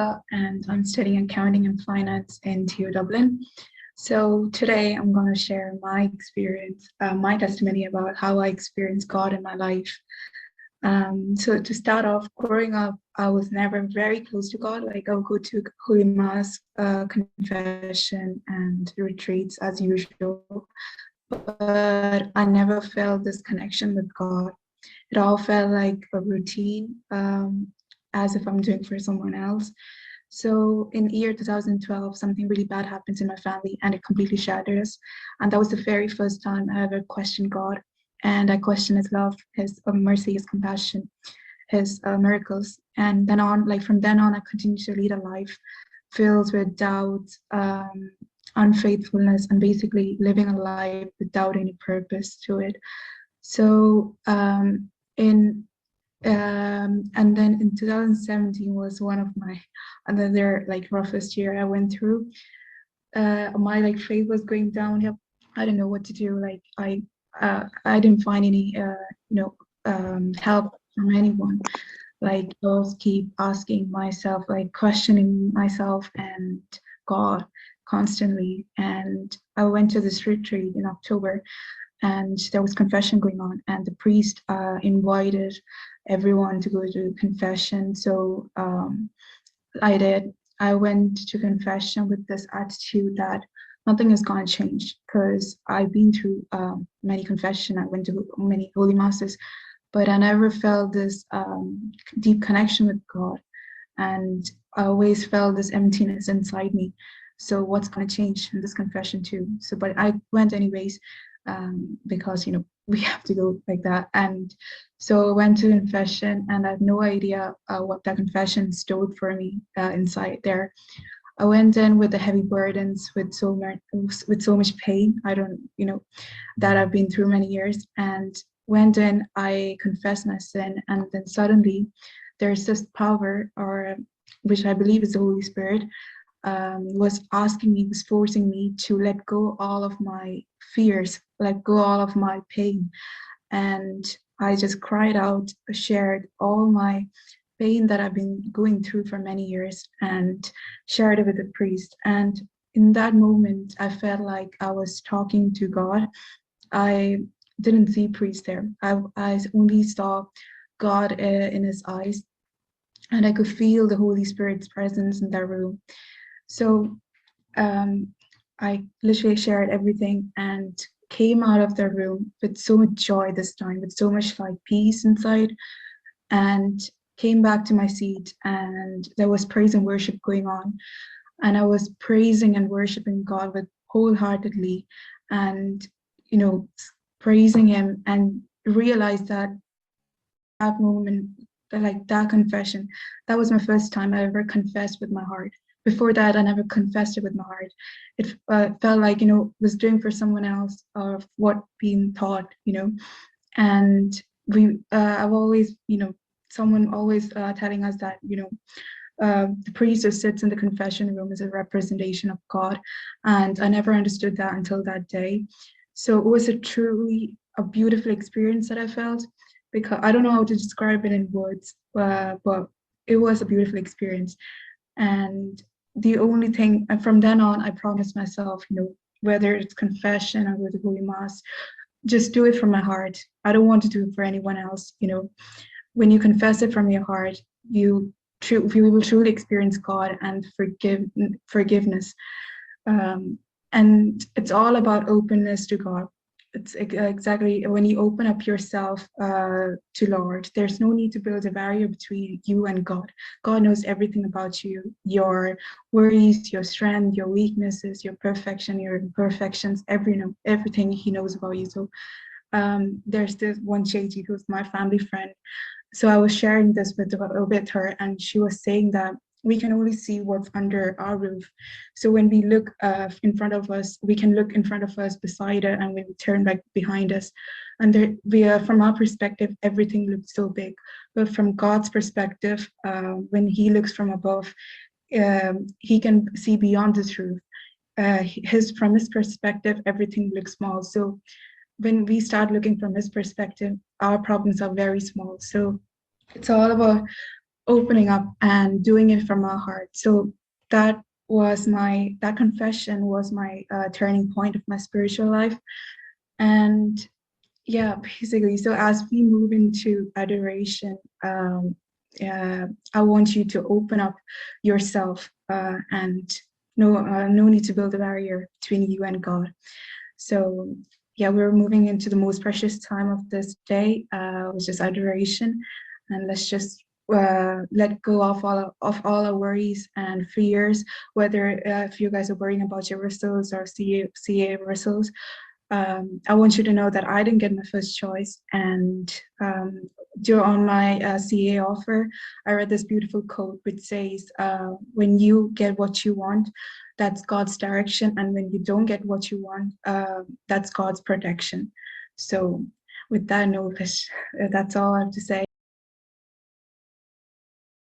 Megha, and I'm studying accounting and finance in TU Dublin. So today I'm going to share my experience, my testimony about how I experienced God in my life. So to start off, growing up, I was never very close to God. Like I would go to Holy Mass, confession, and retreats as usual, but I never felt this connection with God. It all felt like a routine, as if I'm doing for someone else. So in year 2012, something really bad happens in my family and it completely shattered us. And that was the very first time I ever questioned God. And I questioned his love, his mercy, his compassion, his miracles. And then on, like from then on, I continued to lead a life filled with doubt, unfaithfulness, and basically living a life without any purpose to it. So in and then in 2017 was one of my another like roughest year I went through. My like faith was going downhill. I didn't know what to do. Like I didn't find any help from anyone. Like I was keep asking myself, like questioning myself and God constantly. And I went to this retreat in October, and there was confession going on, and the priest invited everyone to go to confession. So I did. I went to confession with this attitude that nothing is going to change, because I've been through many confession. I went to many holy masses, but I never felt this deep connection with God, and I always felt this emptiness inside me. So what's going to change in this confession too? So, but I went anyways, because we have to go like that. And so I went to confession, and I have no idea what that confession stood for me inside there. I went in with the heavy burdens, with so much pain. I don't, that I've been through many years, and went in. I confessed my sin, and then suddenly there's this power, or which I believe is the Holy Spirit, was forcing me to let go all of my fears, let go all of my pain. And I just cried out, shared all my pain that I've been going through for many years, and shared it with the priest. And in that moment, I felt like I was talking to God. I didn't see priest there. I only saw God in his eyes, and I could feel the Holy Spirit's presence in that room. So I literally shared everything and came out of the room with so much joy this time, with so much like peace inside, and came back to my seat, and there was praise and worship going on. And I was praising and worshiping God with wholeheartedly, and praising him, and realized that that moment, like that confession, that was my first time I ever confessed with my heart. Before that, I never confessed it with my heart. It felt like, was doing for someone else, or what being taught, and I've always, someone always telling us that, the priest who sits in the confession room is a representation of God. And I never understood that until that day. So it was a beautiful experience that I felt, because I don't know how to describe it in words, but it was a beautiful experience. And the only thing, and from then on, I promised myself, whether it's confession or with the Holy Mass, just do it from my heart. I don't want to do it for anyone else. When you confess it from your heart, you will truly experience God and forgiveness. And it's all about openness to God. It's exactly when you open up yourself to Lord, there's no need to build a barrier between you and God. God knows everything about you, your worries, your strength, your weaknesses, your perfection, your imperfections, everything he knows about you. So there's this one Cheji who's my family friend. So I was sharing this with her, and she was saying that we can only see what's under our roof. So when we look in front of us, we can look in front of us, beside it, and when we turn back behind us. And from our perspective, everything looks so big. But from God's perspective, when he looks from above, he can see beyond this roof. From his perspective, everything looks small. So when we start looking from his perspective, our problems are very small. So it's all about opening up and doing it from my heart. So that that confession was my turning point of my spiritual life. And yeah, basically, so as we move into adoration, I want you to open up yourself, and no need to build a barrier between you and God. So yeah, we're moving into the most precious time of this day, which is adoration, and let's just let go of all our worries and fears. Whether if you guys are worrying about your results or CA results, I want you to know that I didn't get my first choice. And on my CA offer, I read this beautiful quote which says, when you get what you want, that's God's direction. And when you don't get what you want, that's God's protection. So with that note, that's all I have to say.